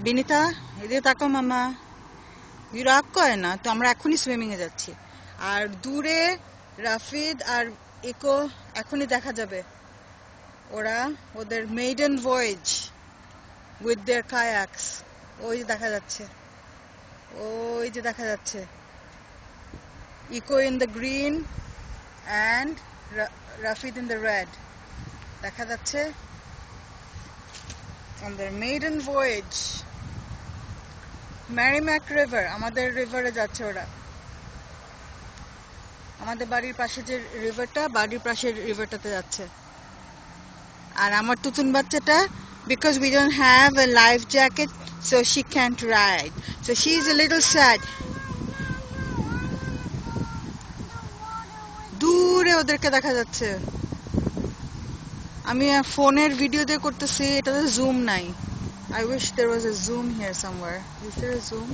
বিনিতা এদিকে তাকো মামা, রাগ করে না তো, আমরা এখনই সুইমিং এ যাচ্ছি। আর দূরে রাফিদ আর ইকো এখনই দেখা যাবে, ওরা ওদের maiden voyage with their kayaks. ওই যে দেখা যাচ্ছে, ওই যে দেখা যাচ্ছে Echo in the green and Rafid in the red, দেখা যাচ্ছে on their maiden voyage. Merrimack river, আমাদের রিভারে যাচ্ছে ওরা। আমাদের বাড়ির পাশে যে রিভারটা, বাড়ির পাশের রিভারটাতে যাচ্ছে। আর আমার তুতুন বাচ্চাটা, because we don't have a life jacket so she can't ride, so she is a little sad. দূরে ওদেরকে দেখা যাচ্ছে। আমি ফোনের ভিডিও দিয়ে করতেছি, এটাতে জুম নাই। I wish there was a zoom here somewhere. Is there a zoom?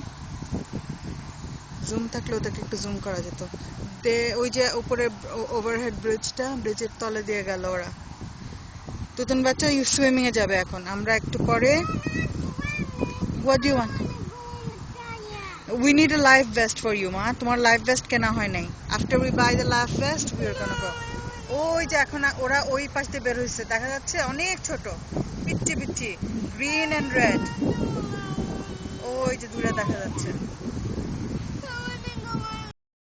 Zoom থাকলে ওদেরকে একটু জুম করা যেত। ওই যে উপরে ওভারহেড ব্রিজটা, ব্রিজের তলে দিয়ে গেল ওরা। তুতুন বাচ্চা সুইমিং এ যাবে এখন, আমরা একটু পরে। What do you want? We need a life vest for you, মা। তোমার লাইফ ভেস্ট কেনা হয় নাই। After we buy the life vest, we are gonna go. ওই যে এখন ওরা ওই পাশ দিয়ে বের হয়েছে, দেখা যাচ্ছে অনেক ছোট, পিচ্ছি পিচ্ছি, গ্রিন এন্ড রেড। ওই যে দূরে দেখা যাচ্ছে।